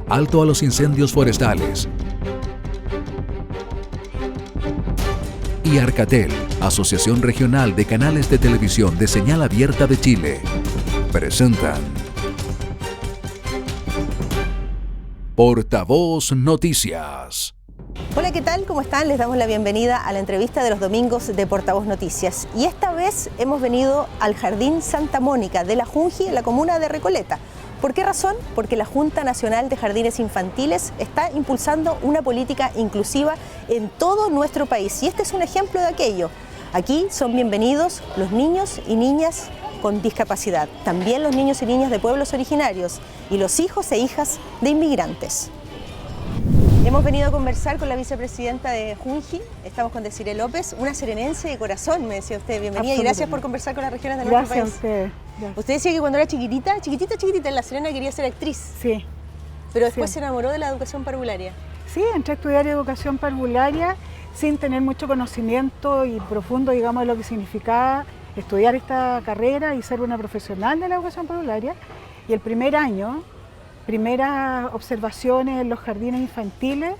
Alto a los incendios forestales. Y Arcatel, Asociación Regional de Canales de Televisión de Señal Abierta de Chile, presentan Portavoz Noticias. Hola, ¿qué tal? ¿Cómo están? Les damos la bienvenida a la entrevista de los domingos de Portavoz Noticias. Y esta vez hemos venido al Jardín Santa Mónica de la Junji, en la comuna de Recoleta. ¿Por qué razón? Porque la Junta Nacional de Jardines Infantiles está impulsando una política inclusiva en todo nuestro país. Y este es un ejemplo de aquello. Aquí son bienvenidos los niños y niñas con discapacidad, también los niños y niñas de pueblos originarios y los hijos e hijas de inmigrantes. Hemos venido a conversar con la vicepresidenta de Junji, estamos con Desiree López, una serenense de corazón, me decía usted. Bienvenida y gracias por conversar con las regiones de nuestro país. Gracias a usted. Gracias. Usted decía que cuando era chiquitita en La Serena quería ser actriz. Sí. Pero después se enamoró de la educación parvularia. Sí, entré a estudiar educación parvularia sin tener mucho conocimiento y profundo, digamos, de lo que significaba estudiar esta carrera y ser una profesional de la educación parvularia. Y el primer año, primeras observaciones en los jardines infantiles,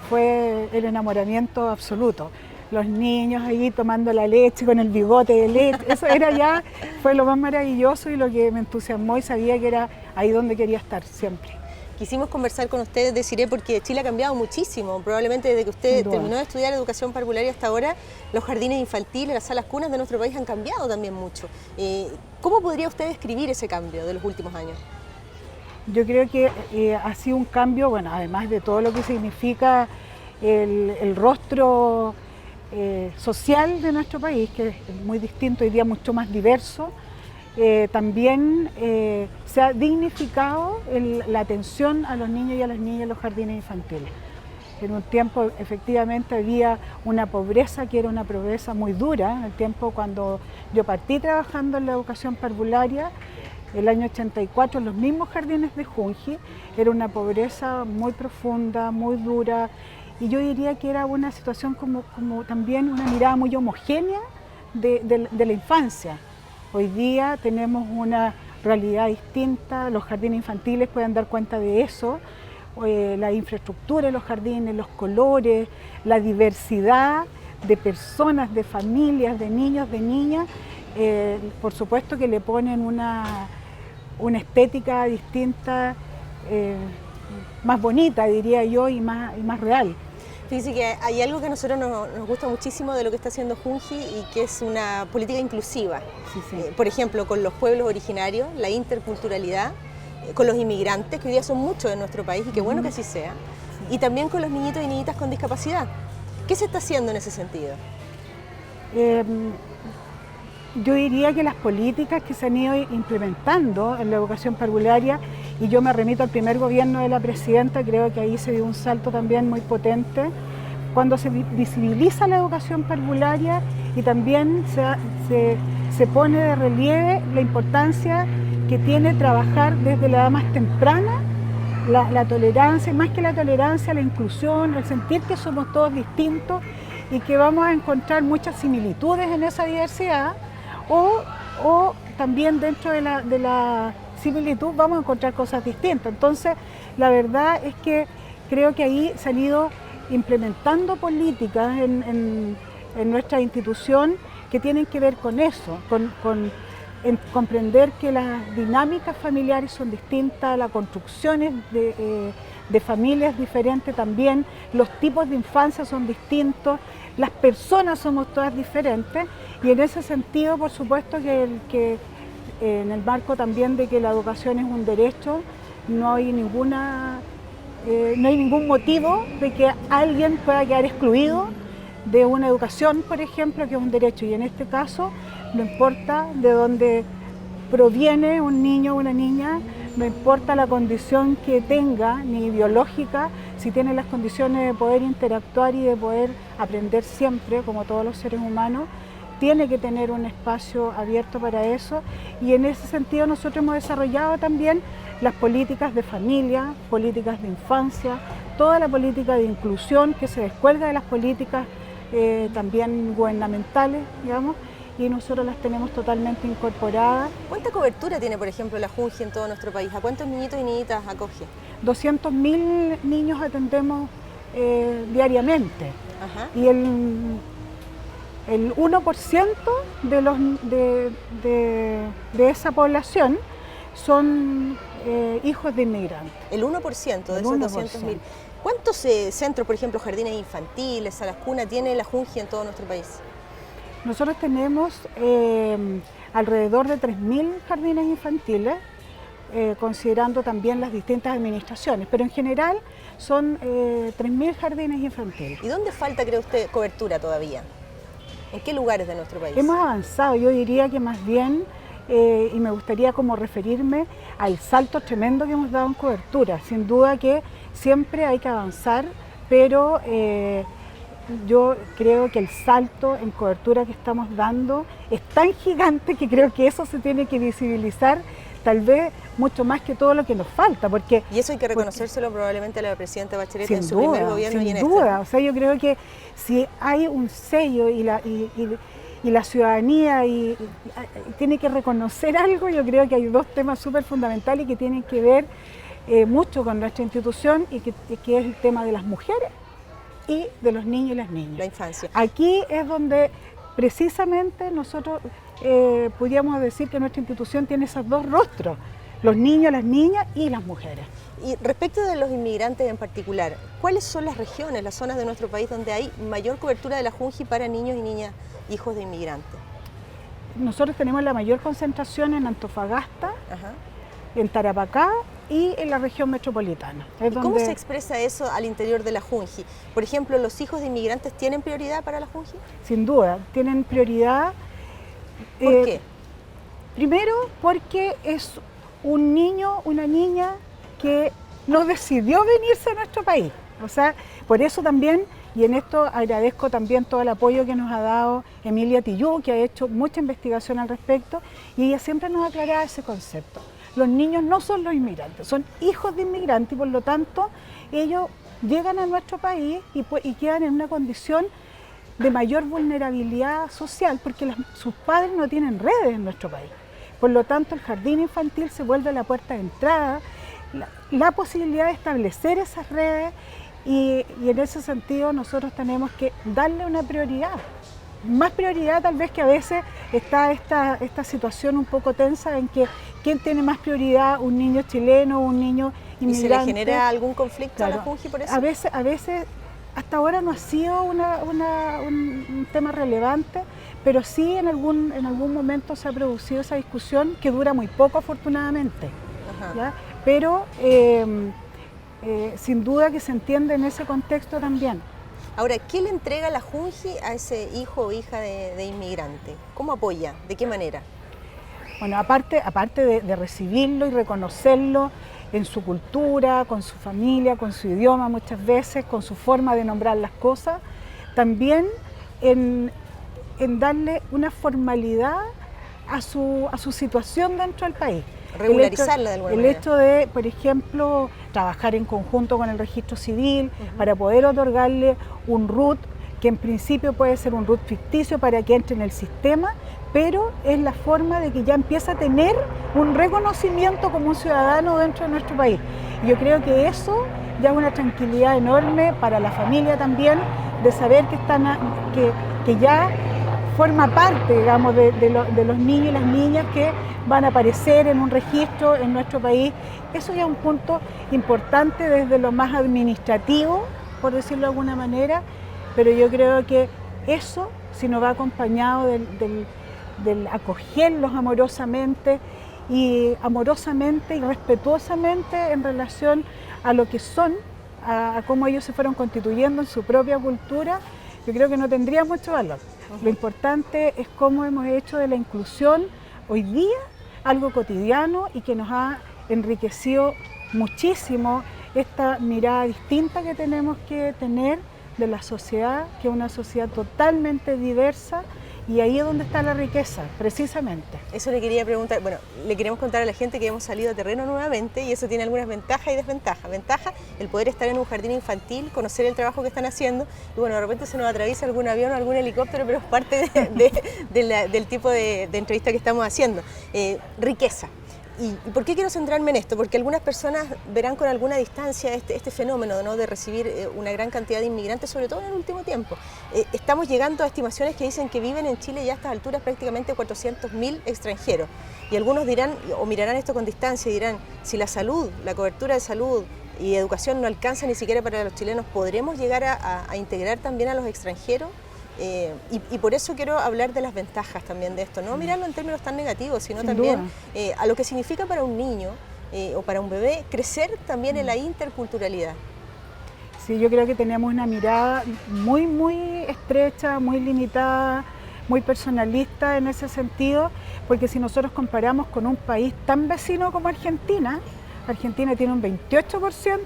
fue el enamoramiento absoluto. Los niños ahí tomando la leche con el bigote de leche, eso fue lo más maravilloso y lo que me entusiasmó y sabía que era ahí donde quería estar siempre. Quisimos conversar con usted, Desiree, porque Chile ha cambiado muchísimo. Probablemente desde que usted terminó de estudiar educación parvularia hasta ahora, los jardines infantiles, las salas cunas de nuestro país han cambiado también mucho. ¿Cómo podría usted describir ese cambio de los últimos años? Yo creo que ha sido un cambio, bueno, además de todo lo que significa el rostro social de nuestro país, que es muy distinto, hoy día mucho más diverso. También se ha dignificado la atención a los niños y a las niñas en los jardines infantiles. En un tiempo efectivamente había una pobreza que era una pobreza muy dura, en el tiempo cuando yo partí trabajando en la educación parvularia, el año 84, en los mismos jardines de Junji, era una pobreza muy profunda, muy dura, y yo diría que era una situación como también una mirada muy homogénea de la infancia. Hoy día tenemos una realidad distinta, los jardines infantiles pueden dar cuenta de eso, la infraestructura de los jardines, los colores, la diversidad de personas, de familias, de niños, de niñas, por supuesto que le ponen una estética distinta, más bonita, diría yo, y más real. Fíjese que hay algo que a nosotros nos gusta muchísimo de lo que está haciendo Junji y que es una política inclusiva. Sí. Por ejemplo, con los pueblos originarios, la interculturalidad, con los inmigrantes, que hoy día son muchos en nuestro país y qué bueno que así sea, y también con los niñitos y niñitas con discapacidad. ¿Qué se está haciendo en ese sentido? Yo diría que las políticas que se han ido implementando en la educación parvularia, y yo me remito al primer gobierno de la presidenta, creo que ahí se dio un salto también muy potente, cuando se visibiliza la educación parvularia y también se pone de relieve la importancia que tiene trabajar desde la edad más temprana, la tolerancia, más que la tolerancia, la inclusión, el sentir que somos todos distintos y que vamos a encontrar muchas similitudes en esa diversidad, o también dentro de la similitud vamos a encontrar cosas distintas. Entonces, la verdad es que creo que ahí se han ido implementando políticas en nuestra institución que tienen que ver con eso, en comprender que las dinámicas familiares son distintas, las construcciones de familias diferentes también, los tipos de infancia son distintos, las personas somos todas diferentes y en ese sentido, por supuesto, que en el marco también de que la educación es un derecho, no hay ningún motivo de que alguien pueda quedar excluido de una educación, por ejemplo, que es un derecho. Y en este caso, no importa de dónde proviene un niño o una niña, no importa la condición que tenga, ni biológica, si tiene las condiciones de poder interactuar y de poder aprender siempre, como todos los seres humanos, tiene que tener un espacio abierto para eso. Y en ese sentido nosotros hemos desarrollado también las políticas de familia, políticas de infancia, toda la política de inclusión que se descuelga de las políticas también gubernamentales, digamos, y nosotros las tenemos totalmente incorporadas. ¿Cuánta cobertura tiene, por ejemplo, la Junji en todo nuestro país? ¿A cuántos niñitos y niñitas acoge? 200.000 niños atendemos diariamente. Ajá. Y el 1% de esa población son hijos de inmigrantes. El 1% de esos 200.000. ¿Cuántos centros, por ejemplo, jardines infantiles, salas cuna, tiene la Junji en todo nuestro país? Nosotros tenemos alrededor de 3.000 jardines infantiles, considerando también las distintas administraciones, pero en general son 3.000 jardines infantiles. ¿Y dónde falta, cree usted, cobertura todavía? ¿En qué lugares de nuestro país? Hemos avanzado, yo diría que más bien, y me gustaría como referirme al salto tremendo que hemos dado en cobertura. Sin duda que siempre hay que avanzar, pero yo creo que el salto en cobertura que estamos dando es tan gigante que creo que eso se tiene que visibilizar, tal vez mucho más que todo lo que nos falta. Y eso hay que reconocérselo probablemente a la presidenta Bachelet en su duda, primer gobierno y en sin duda. O sea, yo creo que si hay un sello y la ciudadanía tiene que reconocer algo, yo creo que hay dos temas súper fundamentales que tienen que ver mucho con nuestra institución y que es el tema de las mujeres y de los niños y las niñas. La infancia. Aquí es donde precisamente nosotros podríamos decir que nuestra institución tiene esos dos rostros, los niños, las niñas y las mujeres. Y respecto de los inmigrantes en particular, ¿cuáles son las regiones, las zonas de nuestro país donde hay mayor cobertura de la Junji para niños y niñas hijos de inmigrantes? Nosotros tenemos la mayor concentración en Antofagasta, Ajá. en Tarapacá y en la región metropolitana. ¿Y cómo se expresa eso al interior de la Junji? Por ejemplo, ¿los hijos de inmigrantes tienen prioridad para la Junji? Sin duda, tienen prioridad. ¿Por qué? Primero, porque es un niño, una niña que no decidió venirse a nuestro país. O sea, por eso también, y en esto agradezco también todo el apoyo que nos ha dado Emilia Tillú, que ha hecho mucha investigación al respecto, y ella siempre nos aclara ese concepto. Los niños no son los inmigrantes, son hijos de inmigrantes y por lo tanto ellos llegan a nuestro país y quedan en una condición de mayor vulnerabilidad social porque sus padres no tienen redes en nuestro país. Por lo tanto, el jardín infantil se vuelve la puerta de entrada, la posibilidad de establecer esas redes y en ese sentido nosotros tenemos que darle una prioridad. Más prioridad tal vez que a veces está esta situación un poco tensa en que quién tiene más prioridad, un niño chileno o un niño inmigrante. ¿Y se le genera algún conflicto claro, a la Junji por eso? A veces hasta ahora no ha sido un tema relevante, pero sí en algún momento se ha producido esa discusión que dura muy poco afortunadamente. ¿Ya? Pero sin duda que se entiende en ese contexto también. Ahora, ¿qué le entrega la Junji a ese hijo o hija de inmigrante? ¿Cómo apoya? ¿De qué manera? Bueno, aparte de recibirlo y reconocerlo en su cultura, con su familia, con su idioma muchas veces, con su forma de nombrar las cosas, también en darle una formalidad a su situación dentro del país. Regularizarla de alguna manera. El hecho de, por ejemplo, trabajar en conjunto con el registro civil para poder otorgarle un RUT, que en principio puede ser un RUT ficticio para que entre en el sistema, pero es la forma de que ya empieza a tener un reconocimiento como un ciudadano dentro de nuestro país. Y yo creo que eso ya es una tranquilidad enorme para la familia también, de saber que ya forma parte, digamos, de los niños y las niñas que van a aparecer en un registro en nuestro país. Eso ya es un punto importante desde lo más administrativo, por decirlo de alguna manera, pero yo creo que eso, si nos va acompañado del acogerlos amorosamente y respetuosamente en relación a lo que son, a cómo ellos se fueron constituyendo en su propia cultura, yo creo que no tendría mucho valor. Lo importante es cómo hemos hecho de la inclusión hoy día algo cotidiano y que nos ha enriquecido muchísimo esta mirada distinta que tenemos que tener de la sociedad, que es una sociedad totalmente diversa y ahí es donde está la riqueza, precisamente. Eso le quería preguntar, bueno, le queremos contar a la gente que hemos salido a terreno nuevamente y eso tiene algunas ventajas y desventajas. Ventaja, el poder estar en un jardín infantil, conocer el trabajo que están haciendo y bueno, de repente se nos atraviesa algún avión o algún helicóptero, pero es parte del tipo de entrevista que estamos haciendo. Riqueza. ¿Y por qué quiero centrarme en esto? Porque algunas personas verán con alguna distancia este fenómeno, ¿no?, de recibir una gran cantidad de inmigrantes, sobre todo en el último tiempo. Estamos llegando a estimaciones que dicen que viven en Chile ya a estas alturas prácticamente 400.000 extranjeros. Y algunos dirán, o mirarán esto con distancia y dirán, si la salud, la cobertura de salud y educación no alcanza ni siquiera para los chilenos, ¿podremos llegar a integrar también a los extranjeros? Y por eso quiero hablar de las ventajas también de esto, no mirarlo en términos tan negativos, sino también a lo que significa para un niño o para un bebé crecer también en la interculturalidad. Sí, yo creo que tenemos una mirada muy, muy estrecha, muy limitada, muy personalista en ese sentido, porque si nosotros comparamos con un país tan vecino como Argentina, Argentina tiene un 28%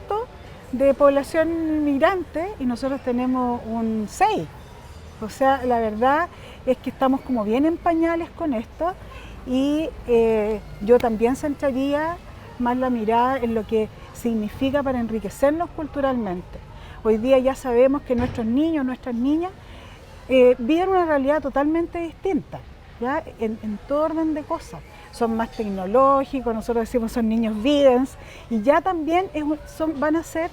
de población inmigrante y nosotros tenemos un 6%. O sea, la verdad es que estamos como bien en pañales con esto y yo también centraría más la mirada en lo que significa para enriquecernos culturalmente. Hoy día ya sabemos que nuestros niños, nuestras niñas viven una realidad totalmente distinta, ¿ya? En todo orden de cosas. Son más tecnológicos, nosotros decimos son niños videns y ya también van a ser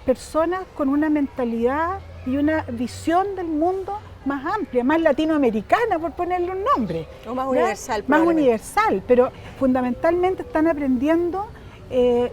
personas con una mentalidad y una visión del mundo más amplia, más latinoamericana, por ponerle un nombre. O más universal. Más universal, pero fundamentalmente están aprendiendo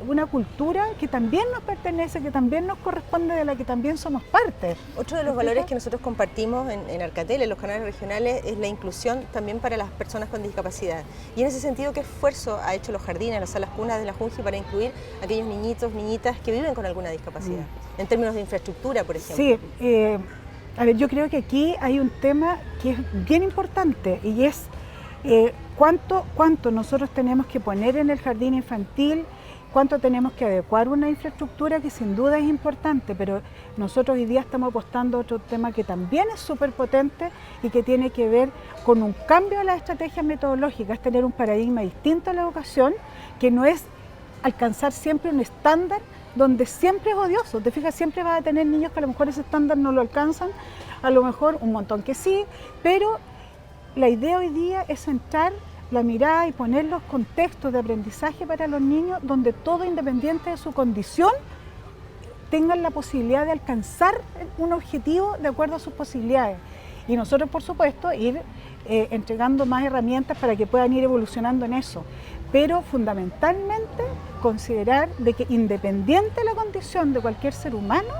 una cultura que también nos pertenece, que también nos corresponde, de la que también somos parte. Otro de los valores que nosotros compartimos en Arcatel, en los canales regionales, es la inclusión también para las personas con discapacidad. Y en ese sentido, ¿qué esfuerzo ha hecho los jardines, las salas cunas de la Junji para incluir a aquellos niñitos, niñitas que viven con alguna discapacidad? En términos de infraestructura, por ejemplo. Sí, a ver, yo creo que aquí hay un tema que es bien importante y es cuánto nosotros tenemos que poner en el jardín infantil, cuánto tenemos que adecuar una infraestructura que sin duda es importante, pero nosotros hoy día estamos apostando a otro tema que también es súper potente y que tiene que ver con un cambio de las estrategias metodológicas, es tener un paradigma distinto a la educación, que no es alcanzar siempre un estándar donde siempre es odioso. Te fijas, siempre vas a tener niños que a lo mejor ese estándar no lo alcanzan, a lo mejor un montón que sí, pero la idea hoy día es centrar la mirada y poner los contextos de aprendizaje para los niños donde todo, independiente de su condición, tengan la posibilidad de alcanzar un objetivo de acuerdo a sus posibilidades. Y nosotros, por supuesto, ir entregando más herramientas para que puedan ir evolucionando en eso. Pero fundamentalmente considerar de que independiente de la condición de cualquier ser humano,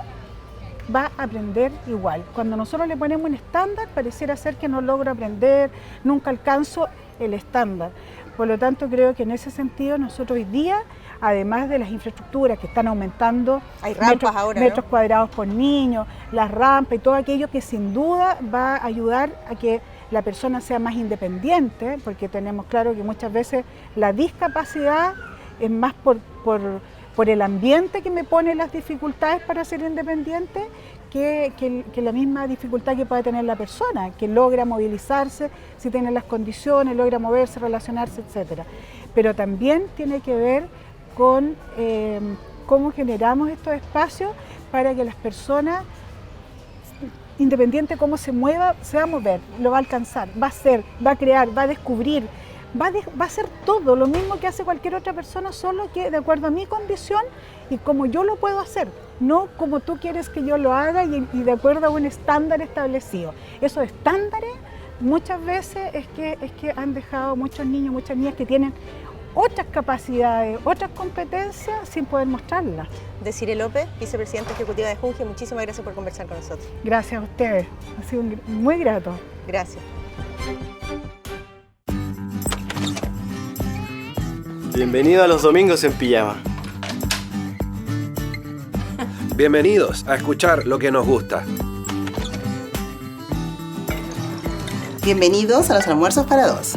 va a aprender igual. Cuando nosotros le ponemos un estándar, pareciera ser que no logro aprender, nunca alcanzo el estándar. Por lo tanto, creo que en ese sentido nosotros hoy día, además de las infraestructuras que están aumentando, hay rampas ahora, metros cuadrados por niño, las rampas y todo aquello que sin duda va a ayudar a que la persona sea más independiente, porque tenemos claro que muchas veces la discapacidad es más por el ambiente que me pone las dificultades para ser independiente que la misma dificultad que puede tener la persona, que logra movilizarse, si tiene las condiciones, logra moverse, relacionarse, etc. Pero también tiene que ver con cómo generamos estos espacios para que las personas, independiente de cómo se mueva, se va a mover, lo va a alcanzar, va a ser, va a crear, va a descubrir, va a hacer todo lo mismo que hace cualquier otra persona, solo que de acuerdo a mi condición y como yo lo puedo hacer, no como tú quieres que yo lo haga y de acuerdo a un estándar establecido. Esos estándares muchas veces es que han dejado muchos niños, muchas niñas que tienen otras capacidades, otras competencias sin poder mostrarlas. Desiree López, vicepresidenta ejecutiva de Junji, muchísimas gracias por conversar con nosotros. Gracias a ustedes, ha sido muy grato. Gracias. Bienvenido a los domingos en pijama. Bienvenidos a escuchar lo que nos gusta. Bienvenidos a los almuerzos para dos.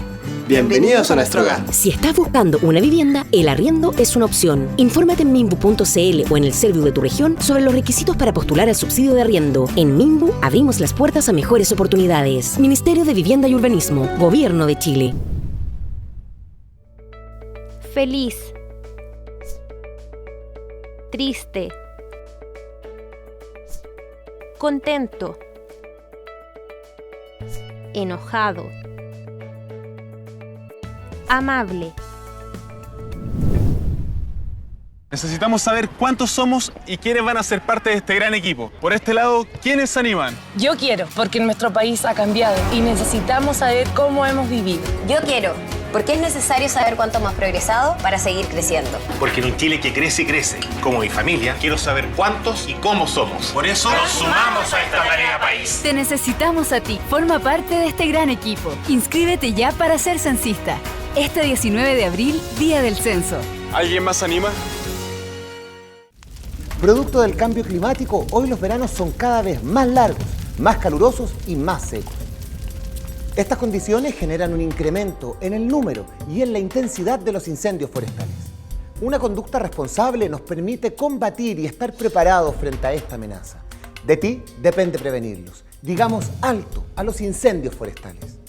Bienvenidos a nuestro hogar. Si estás buscando una vivienda, el arriendo es una opción. Infórmate en Minbu.cl o en el Serviu de tu región sobre los requisitos para postular al subsidio de arriendo. En Minbu abrimos las puertas a mejores oportunidades. Ministerio de Vivienda y Urbanismo, Gobierno de Chile. Feliz, triste, contento, enojado, amable. Necesitamos saber cuántos somos y quiénes van a ser parte de este gran equipo. Por este lado, ¿quiénes se animan? Yo quiero, porque nuestro país ha cambiado y necesitamos saber cómo hemos vivido. Yo quiero, porque es necesario saber cuánto hemos progresado para seguir creciendo. Porque en un Chile que crece y crece, como mi familia, quiero saber cuántos y cómo somos. Por eso nos sumamos a esta tarea país. Te necesitamos a ti. Forma parte de este gran equipo. Inscríbete ya para ser censista. Este 19 de abril, día del censo. ¿Alguien más anima? Producto del cambio climático, hoy los veranos son cada vez más largos, más calurosos y más secos. Estas condiciones generan un incremento en el número y en la intensidad de los incendios forestales. Una conducta responsable nos permite combatir y estar preparados frente a esta amenaza. De ti depende prevenirlos. Digamos alto a los incendios forestales.